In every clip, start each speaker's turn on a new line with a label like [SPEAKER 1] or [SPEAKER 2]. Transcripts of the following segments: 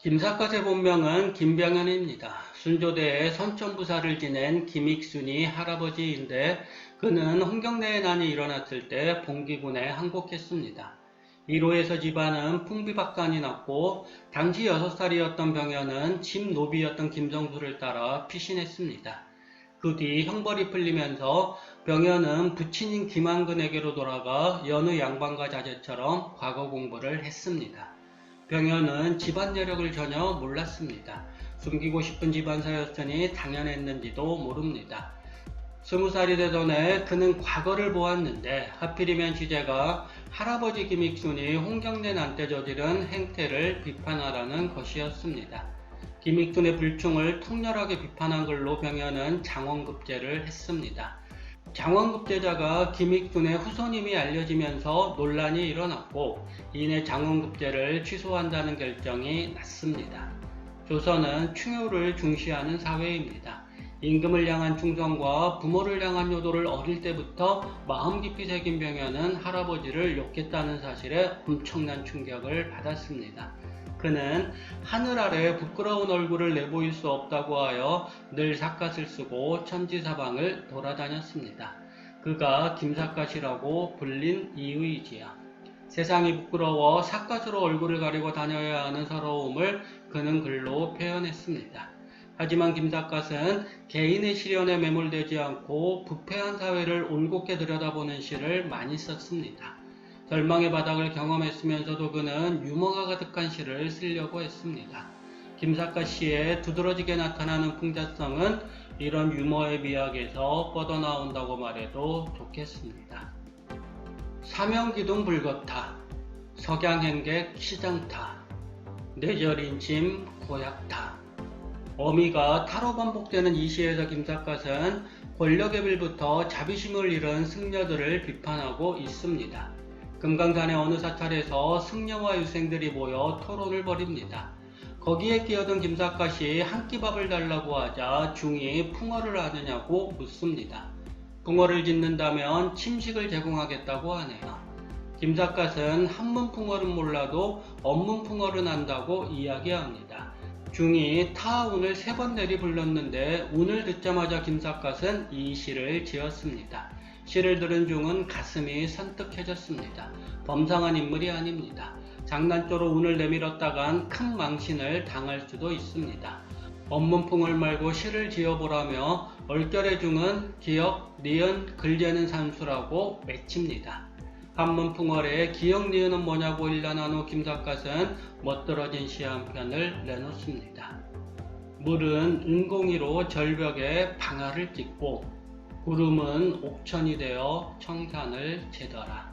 [SPEAKER 1] 김삿갓의 본명은 김병현입니다. 순조대에 선천부사를 지낸 김익순이 할아버지인데 그는 홍경래의 난이 일어났을 때 봉기군에 항복했습니다. 이로해서 집안은 풍비박산이 났고 당시 6살이었던 병현은 집 노비였던 김성수를 따라 피신했습니다. 그 뒤 형벌이 풀리면서 병현은 부친인 김한근에게로 돌아가 여느 양반과 자제처럼 과거 공부를 했습니다. 병현은 집안 여력을 전혀 몰랐습니다. 숨기고 싶은 집안사였으니 당연했는지도 모릅니다. 20살이 되던 해 그는 과거를 보았는데 하필이면 시제가 할아버지 김익순이 홍경래 난 때 저지른 행태를 비판하라는 것이었습니다. 김익순의 불충을 통렬하게 비판한 글로 병현은 장원급제를 했습니다. 장원급제자가 김익순의 후손임이 알려지면서 논란이 일어났고 이내 장원급제를 취소한다는 결정이 났습니다. 조선은 충효를 중시하는 사회입니다. 임금을 향한 충성과 부모를 향한 효도를 어릴 때부터 마음 깊이 새긴 병현은 할아버지를 욕했다는 사실에 엄청난 충격을 받았습니다. 그는 하늘 아래 부끄러운 얼굴을 내보일 수 없다고 하여 늘 삿갓을 쓰고 천지사방을 돌아다녔습니다. 그가 김삿갓이라고 불린 이유이지요. 세상이 부끄러워 삿갓으로 얼굴을 가리고 다녀야 하는 서러움을 그는 글로 표현했습니다. 하지만 김삿갓은 개인의 시련에 매몰되지 않고 부패한 사회를 올곧게 들여다보는 시를 많이 썼습니다. 절망의 바닥을 경험했으면서도 그는 유머가 가득한 시를 쓰려고 했습니다. 김삿갓 시에 두드러지게 나타나는 풍자성은 이런 유머의 미학에서 뻗어나온다고 말해도 좋겠습니다. 사명기둥 불거타, 석양행객 시장타, 뇌절인 짐 고약타. 어미가 타로 반복되는 이 시에서 김삿갓은 권력의 빌부터 자비심을 잃은 승려들을 비판하고 있습니다. 금강산의 어느 사찰에서 승려와 유생들이 모여 토론을 벌입니다. 거기에 끼어든 김삿갓이 한 끼 밥을 달라고 하자 중이 풍어를 아느냐고 묻습니다. 풍어를 짓는다면 침식을 제공하겠다고 하네요. 김삿갓은 한문풍어는 몰라도 언문풍어는 안다고 이야기합니다. 중이 타운을 3번 내리 불렀는데 운을 듣자마자 김삿갓은 이 시를 지었습니다. 시를 들은 중은 가슴이 선뜩해졌습니다. 범상한 인물이 아닙니다. 장난조로 운을 내밀었다간 큰 망신을 당할 수도 있습니다. 언문풍을 말고 시를 지어보라며 얼결의 중은 기역, 니은, 글재는 산수라고 외칩니다. 한문풍어에 기역, 니은은 뭐냐고 일난한 후 김삿갓은 멋들어진 시 한 편을 내놓습니다. 물은 은공이로 절벽에 방아를 찍고 구름은 옥천이 되어 청산을 재더라.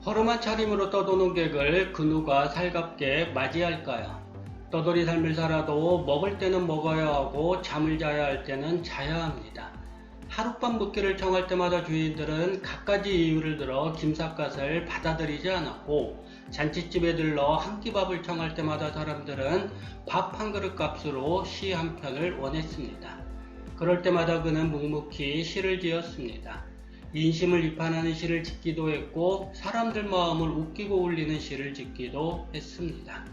[SPEAKER 1] 허름한 차림으로 떠도는 객을 그 누가 살갑게 맞이할까요? 떠돌이 삶을 살아도 먹을 때는 먹어야 하고 잠을 자야 할 때는 자야 합니다. 하룻밤 묵기를 청할 때마다 주인들은 갖가지 이유를 들어 김삿갓을 받아들이지 않았고 잔치집에 들러 한 끼 밥을 청할 때마다 사람들은 밥 한 그릇 값으로 시 한 편을 원했습니다. 그럴 때마다 그는 묵묵히 시를 지었습니다. 인심을 비판하는 시를 짓기도 했고 사람들 마음을 웃기고 울리는 시를 짓기도 했습니다.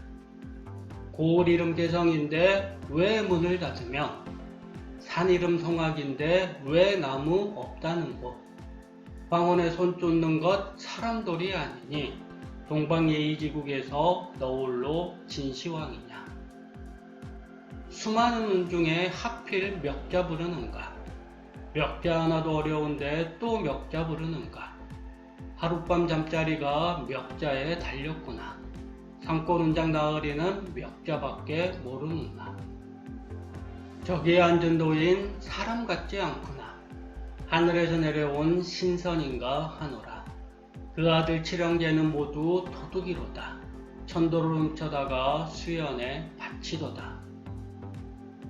[SPEAKER 1] 고을 이름 개성인데 왜 문을 닫으며 산 이름 송악인데 왜 나무 없다는 곳 황혼에 손 쫓는 것 사람돌이 아니니 동방예의지국에서 너울로 진시황이냐. 수많은 운 중에 하필 멱자 부르는가? 멱자 하나도 어려운데 또 멱자 부르는가? 하룻밤 잠자리가 멱자에 달렸구나. 산골운장 나으리는 멱자밖에 모르는가? 저기에 앉은 노인 사람 같지 않구나. 하늘에서 내려온 신선인가 하노라. 그 아들 칠형제는 모두 도둑이로다. 천도를 훔쳐다가 수연에 바치도다.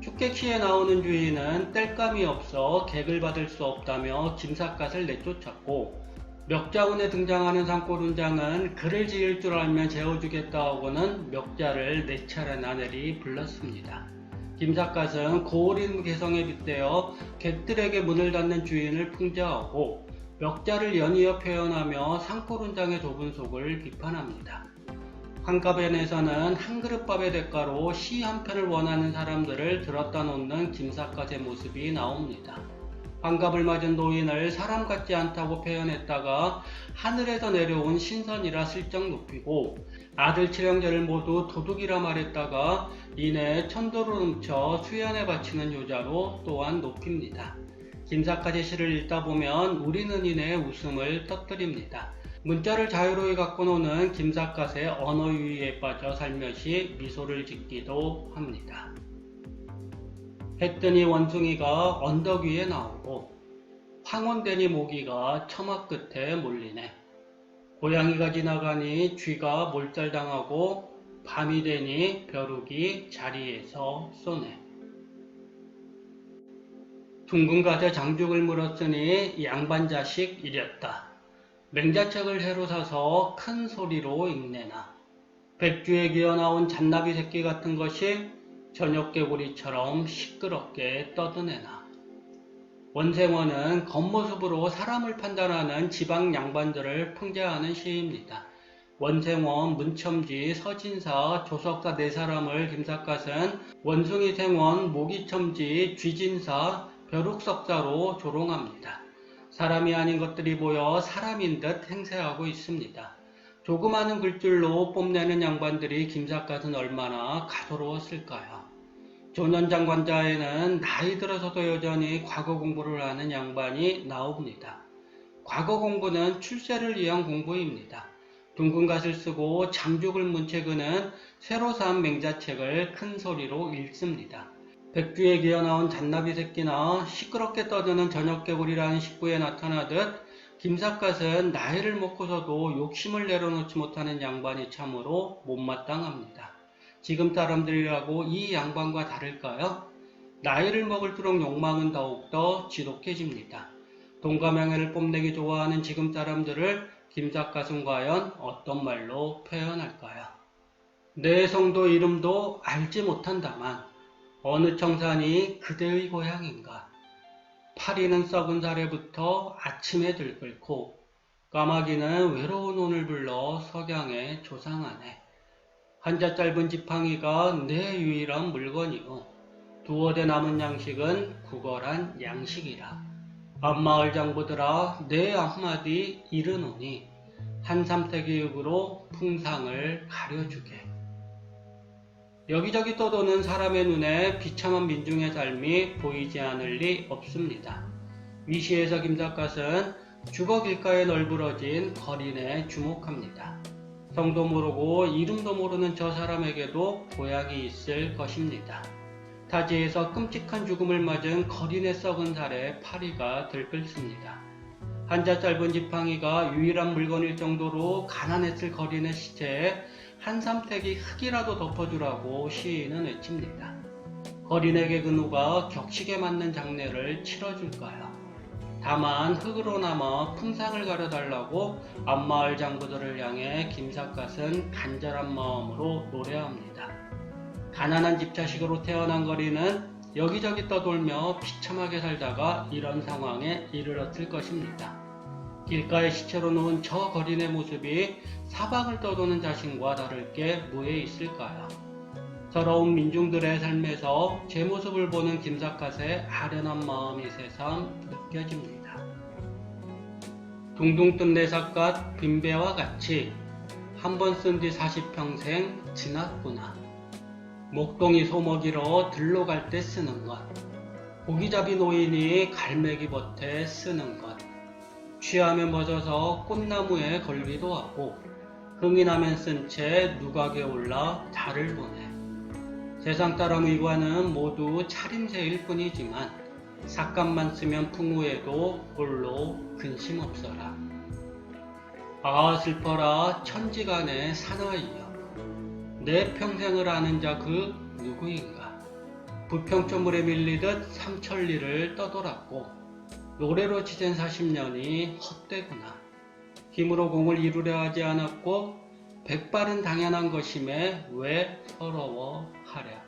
[SPEAKER 1] 축객시에 나오는 주인은 땔감이 없어 객을 받을 수 없다며 김삿갓을 내쫓았고 멱자운에 등장하는 산골운장은 그를 지을 줄 알면 재워주겠다 하고는 멱자를 4차례나 내리 불렀습니다. 김삿갓은 고을인 개성에 빗대어 객들에게 문을 닫는 주인을 풍자하고 멱자를 연이어 표현하며 산골운장의 좁은 속을 비판합니다. 환갑연에서는 한 그릇밥의 대가로 시 한 편을 원하는 사람들을 들었다 놓는 김삿갓의 모습이 나옵니다. 환갑을 맞은 노인을 사람 같지 않다고 표현했다가 하늘에서 내려온 신선이라 슬쩍 높이고, 아들 칠형제를 모두 도둑이라 말했다가 이내 천도로 훔쳐 수연에 바치는 효자로 또한 높입니다. 김삿갓의 시를 읽다 보면 우리는 이내 웃음을 터뜨립니다. 문자를 자유로이 갖고 노는 김삿갓의 언어 유희에 빠져 살며시 미소를 짓기도 합니다. 해 뜨니 원숭이가 언덕 위에 나오고, 황혼되니 모기가 처막 끝에 몰리네. 고양이가 지나가니 쥐가 몰살당하고, 밤이 되니 벼룩이 자리에서 쏘네. 둥근 갓에 장죽을 물었으니 양반 자식 이렸다. 맹자책을 해로 사서 큰 소리로 읽내나. 백주에 기어나온 잔나비 새끼 같은 것이 저녁 개구리처럼 시끄럽게 떠드네나. 원생원은 겉모습으로 사람을 판단하는 지방 양반들을 풍자하는 시입니다. 원생원, 문첨지, 서진사, 조석사 네 사람을 김삿갓은 원숭이 생원, 모기첨지, 쥐진사, 벼룩석사로 조롱합니다. 사람이 아닌 것들이 보여 사람인 듯 행세하고 있습니다. 조그마한 글줄로 뽐내는 양반들이 김삿갓은 얼마나 가소로웠을까요? 조년장관자에는 나이 들어서도 여전히 과거 공부를 하는 양반이 나옵니다. 과거 공부는 출세를 위한 공부입니다. 둥근 갓을 쓰고 장죽을 문 채 그는 새로 산 맹자책을 큰 소리로 읽습니다. 백주에 기어나온 잔나비 새끼나 시끄럽게 떠드는 저녁개구리라는 식구에 나타나듯 김삿갓은 나이를 먹고서도 욕심을 내려놓지 못하는 양반이 참으로 못마땅합니다. 지금 사람들이라고 이 양반과 다를까요? 나이를 먹을수록 욕망은 더욱더 지독해집니다. 돈과 명예를 뽐내기 좋아하는 지금 사람들을 김삿갓은 과연 어떤 말로 표현할까요? 내 성도 이름도 알지 못한다만 어느 청산이 그대의 고향인가. 파리는 썩은 살에부터 아침에 들끓고, 까마귀는 외로운 혼을 불러 석양에 조상하네. 한자 짧은 지팡이가 내 유일한 물건이요. 두어대 남은 양식은 구걸한 양식이라. 앞마을 장부들아 내 한마디 이르노니 한삼태기육으로 풍상을 가려주게. 여기저기 떠도는 사람의 눈에 비참한 민중의 삶이 보이지 않을 리 없습니다. 이 시에서 김삿갓은 주거 길가에 널브러진 거린에 주목합니다. 성도 모르고 이름도 모르는 저 사람에게도 고향이 있을 것입니다. 타지에서 끔찍한 죽음을 맞은 거린의 썩은 살에 파리가 들끓습니다. 한자 짧은 지팡이가 유일한 물건일 정도로 가난했을 거린의 시체에 한삼택이 흙이라도 덮어주라고 시인은 외칩니다. 거린에게 그 누가 격식에 맞는 장례를 치러줄까요? 다만 흙으로 남아 풍상을 가려달라고 앞마을 장부들을 향해 김삿갓은 간절한 마음으로 노래합니다. 가난한 집 자식으로 태어난 거린은 여기저기 떠돌며 비참하게 살다가 이런 상황에 이르렀을 것입니다. 길가에 시체로 누운 저 거린의 모습이 사방을 떠도는 자신과 다를 게 뭐에 있을까요? 서러운 민중들의 삶에서 제 모습을 보는 김삿갓의 아련한 마음이 새삼 느껴집니다. 둥둥 뜬 내 삿갓 빈배와 같이 한 번 쓴 뒤 40평생 지났구나. 목동이 소먹이러 들러 갈 때 쓰는 것, 고기잡이 노인이 갈매기 밭에 쓰는 것, 취하면 멎어서 꽃나무에 걸기도 하고, 흥이 나면 쓴 채 누각에 올라 달을 보내. 세상 사람 의관은 모두 차림새일 뿐이지만 삿갓만 쓰면 풍우에도 홀로 근심 없어라. 아 슬퍼라 천지간의 사나이여, 내 평생을 아는 자 그 누구인가. 부평초물에 밀리듯 삼천리를 떠돌았고 노래로 지샌 40년이 헛되구나. 힘으로 공을 이루려 하지 않았고 백발은 당연한 것임에 왜 서러워하랴.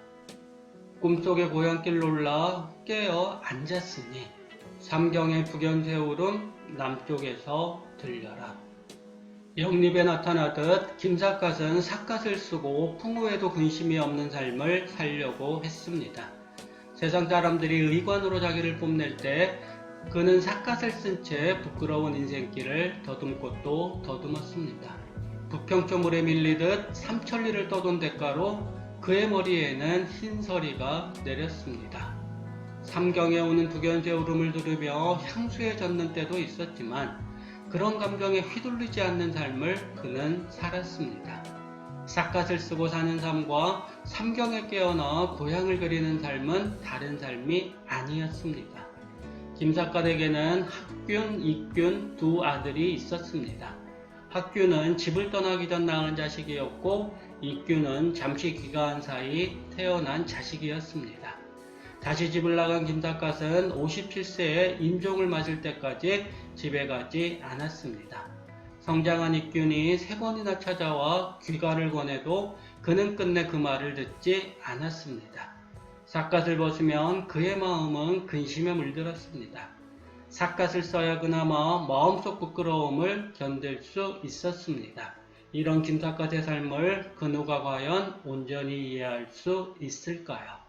[SPEAKER 1] 꿈속에 고향길 놀라 깨어 앉았으니 삼경의 북연새울음 남쪽에서 들려라. 영립에 나타나듯 김삿갓은 삿갓을 쓰고 풍우에도 근심이 없는 삶을 살려고 했습니다. 세상 사람들이 의관으로 자기를 뽐낼 때 그는 삿갓을 쓴 채 부끄러운 인생길을 더듬고 또 더듬었습니다. 부평초물에 밀리듯 삼천리를 떠돈 대가로 그의 머리에는 흰서리가 내렸습니다. 삼경에 오는 두견새 울음을 들으며 향수에 젖는 때도 있었지만 그런 감정에 휘둘리지 않는 삶을 그는 살았습니다. 삿갓을 쓰고 사는 삶과 삼경에 깨어나 고향을 그리는 삶은 다른 삶이 아니었습니다. 김삿갓에게는 학균, 익균 두 아들이 있었습니다. 학균은 집을 떠나기 전 낳은 자식이었고 익균은 잠시 귀가한 사이 태어난 자식이었습니다. 다시 집을 나간 김삿갓은 57세에 임종을 맞을 때까지 집에 가지 않았습니다. 성장한 익균이 3번이나 찾아와 귀가를 권해도 그는 끝내 그 말을 듣지 않았습니다. 삿갓을 벗으면 그의 마음은 근심에 물들었습니다. 삿갓을 써야 그나마 마음속 부끄러움을 견딜 수 있었습니다. 이런 김삿갓의 삶을 그 누가 과연 온전히 이해할 수 있을까요?